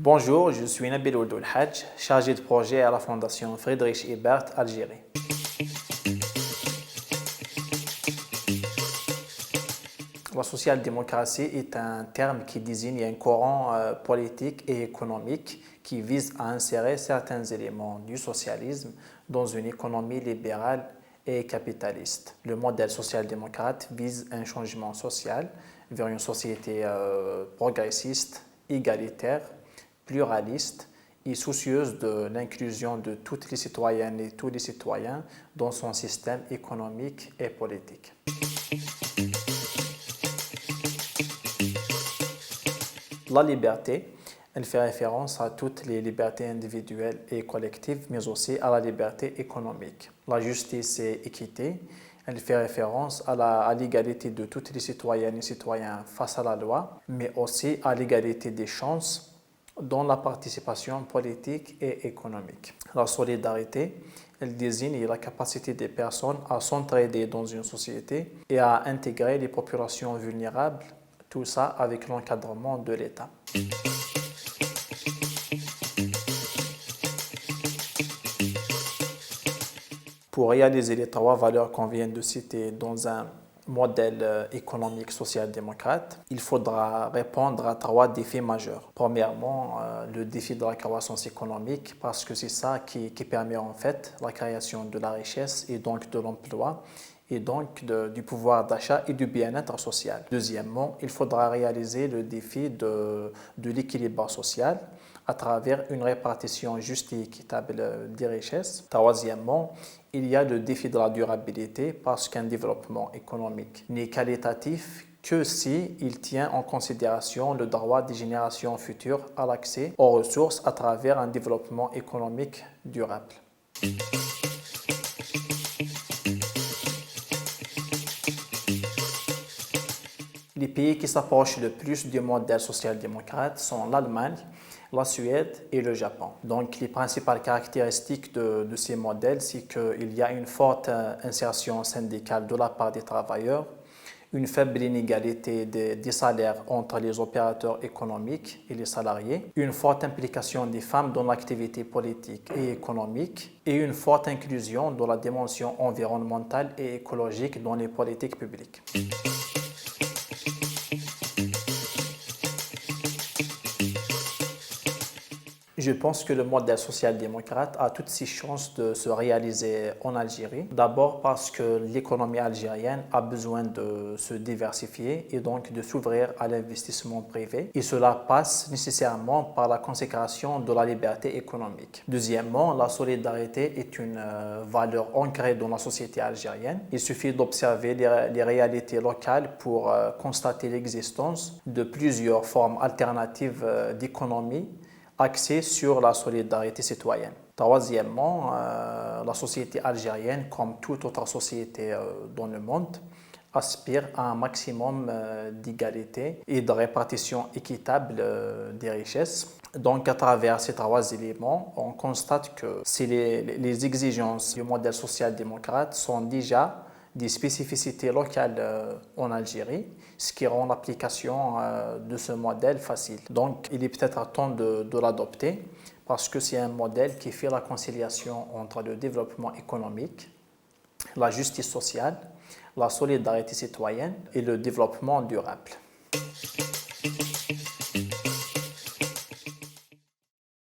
Bonjour, je suis Nabil Oudoul Hadj, chargé de projet à la Fondation Friedrich Ebert, Algérie. La social-démocratie est un terme qui désigne un courant politique et économique qui vise à insérer certains éléments du socialisme dans une économie libérale et capitaliste. Le modèle social-démocrate vise un changement social vers une société progressiste, égalitaire, pluraliste et soucieuse de l'inclusion de toutes les citoyennes et tous les citoyens dans son système économique et politique. La liberté, elle fait référence à toutes les libertés individuelles et collectives, mais aussi à la liberté économique. La justice et équité, elle fait référence à l'égalité de toutes les citoyennes et citoyens face à la loi, mais aussi à l'égalité des chances dans la participation politique et économique. La solidarité, elle désigne la capacité des personnes à s'entraider dans une société et à intégrer les populations vulnérables, tout ça avec l'encadrement de l'État. Pour réaliser les trois valeurs qu'on vient de citer dans un modèle économique social-démocrate, il faudra répondre à trois défis majeurs. Premièrement, le défi de la croissance économique, parce que c'est ça qui permet en fait la création de la richesse et donc de l'emploi et donc du pouvoir d'achat et du bien-être social. Deuxièmement, il faudra réaliser le défi de l'équilibre social à travers une répartition juste et équitable des richesses. Troisièmement, il y a le défi de la durabilité parce qu'un développement économique n'est qualitatif que s'il tient en considération le droit des générations futures à l'accès aux ressources à travers un développement économique durable. Les pays qui s'approchent le plus du modèle social-démocrate sont l'Allemagne, la Suède et le Japon. Donc, les principales caractéristiques de ces modèles, c'est qu'il y a une forte insertion syndicale de la part des travailleurs, une faible inégalité des salaires entre les opérateurs économiques et les salariés, une forte implication des femmes dans l'activité politique et économique et une forte inclusion dans la dimension environnementale et écologique dans les politiques publiques. Je pense que le modèle social-démocrate a toutes ses chances de se réaliser en Algérie. D'abord parce que l'économie algérienne a besoin de se diversifier et donc de s'ouvrir à l'investissement privé. Et cela passe nécessairement par la consécration de la liberté économique. Deuxièmement, la solidarité est une valeur ancrée dans la société algérienne. Il suffit d'observer les réalités locales pour constater l'existence de plusieurs formes alternatives d'économie axée sur la solidarité citoyenne. Troisièmement, la société algérienne, comme toute autre société dans le monde, aspire à un maximum d'égalité et de répartition équitable des richesses. Donc, à travers ces trois éléments, on constate que si les exigences du modèle social-démocrate sont déjà des spécificités locales en Algérie, ce qui rend l'application de ce modèle facile. Donc, il est peut-être temps de l'adopter parce que c'est un modèle qui fait la conciliation entre le développement économique, la justice sociale, la solidarité citoyenne et le développement durable.